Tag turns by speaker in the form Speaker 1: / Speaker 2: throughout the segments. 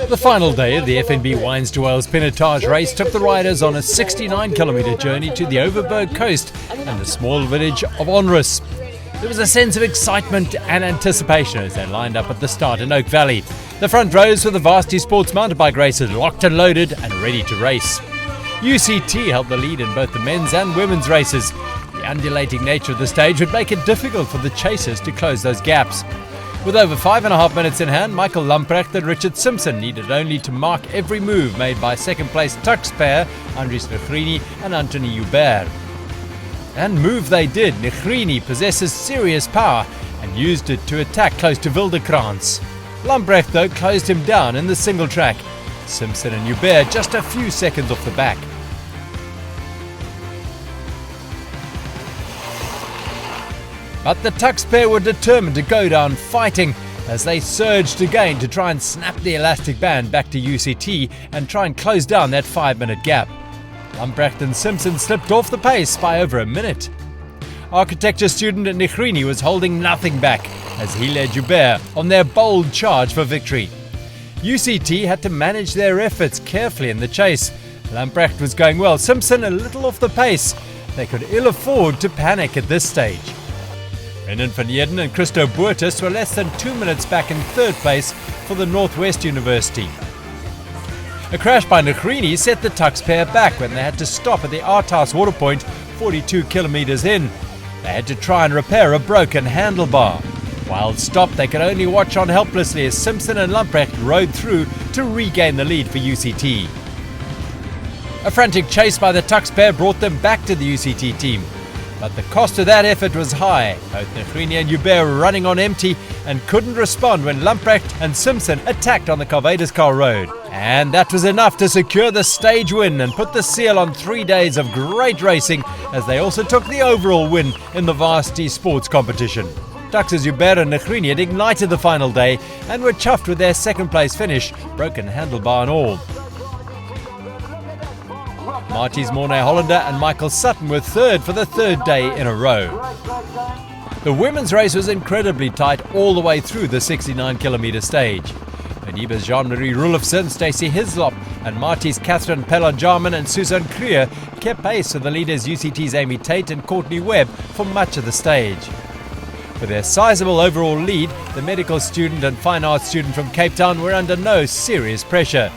Speaker 1: The final day of the FNB Wines2Whales Pinotage race took the riders on a 69-kilometre journey to the Overberg coast and the small village of Onrus. There was a sense of excitement and anticipation as they lined up at the start in Oak Valley. The front rows for the Varsity Sports mountain bike racers locked and loaded and ready to race. UCT held the lead in both the men's and women's races. The undulating nature of the stage would make it difficult for the chasers to close those gaps. With over 5.5 minutes in hand, Michael Lamprecht and Richard Simpson needed only to mark every move made by second-place Tux pair Andries Negrini and Anthony Hubert. And move they did. Negrini possesses serious power and used it to attack close to Wildekrans. Lamprecht, though, closed him down in the single track. Simpson and Hubert just a few seconds off the back. But the Tux pair were determined to go down fighting as they surged again to try and snap the elastic band back to UCT and try and close down that 5-minute gap. Lamprecht and Simpson slipped off the pace by over a minute. Architecture student Negrini was holding nothing back as he led Hubert on their bold charge for victory. UCT had to manage their efforts carefully in the chase. Lamprecht was going well, Simpson a little off the pace. They could ill afford to panic at this stage. Renan van Heerden and Christo Boertus were less than 2 minutes back in third place for the Northwest University. A crash by Negrini set the Tux pair back when they had to stop at the Arthouse water point 42 kilometres in. They had to try and repair a broken handlebar. While stopped, they could only watch on helplessly as Simpson and Lamprecht rode through to regain the lead for UCT. A frantic chase by the Tux pair brought them back to the UCT team. But the cost of that effort was high. Both Negrini and Hubert were running on empty and couldn't respond when Lamprecht and Simpson attacked on the Calvados-Car Road. And that was enough to secure the stage win and put the seal on 3 days of great racing as they also took the overall win in the Varsity Sports competition. Tux's Hubert and Negrini had ignited the final day and were chuffed with their second place finish, broken handlebar and all. Marties Mornay Hollander and Michael Sutton were third for the third day in a row. The women's race was incredibly tight all the way through the 69-kilometre stage. Mediba's Jean-Marie Roelofsen, Stacey Hislop and Marties Catherine Pellon-Jarman and Susan Krier kept pace with the leaders UCT's Amy Tate and Courtney Webb for much of the stage. With their sizable overall lead, the medical student and fine arts student from Cape Town were under no serious pressure.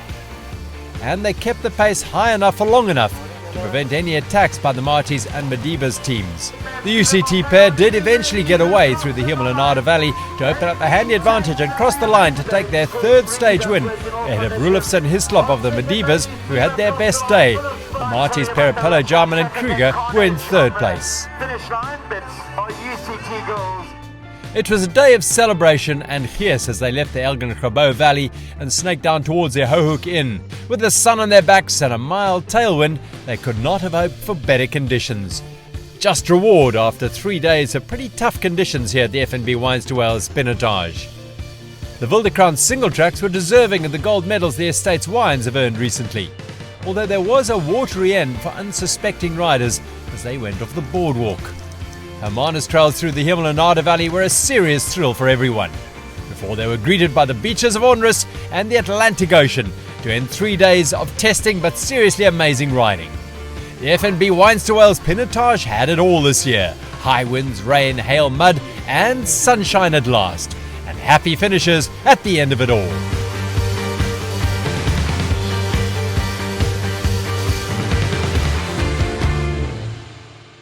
Speaker 1: And they kept the pace high enough for long enough to prevent any attacks by the Marties and Mediba's teams. The UCT pair did eventually get away through the Himalaya Valley to open up a handy advantage and cross the line to take their third stage win ahead of Roelofsen Hislop of the Medivas, who had their best day. The Marties pair of Pellon-Jarman and Kruger were in third place. It was a day of celebration and fierce as they left the Elgin-Grabo Valley and snaked down towards their Hohoek Inn. With the sun on their backs and a mild tailwind, they could not have hoped for better conditions. Just reward after 3 days of pretty tough conditions here at the FNB Wines2Whales Pinotage. The Wildekrans single tracks were deserving of the gold medals the estate's wines have earned recently, although there was a watery end for unsuspecting riders as they went off the boardwalk. Hermanus trails through the Himalaya Valley were a serious thrill for everyone, before they were greeted by the beaches of Onrus and the Atlantic Ocean to end 3 days of testing but seriously amazing riding. The FNB Wines2Whales Pinotage had it all this year. High winds, rain, hail, mud and sunshine at last. And happy finishes at the end of it all.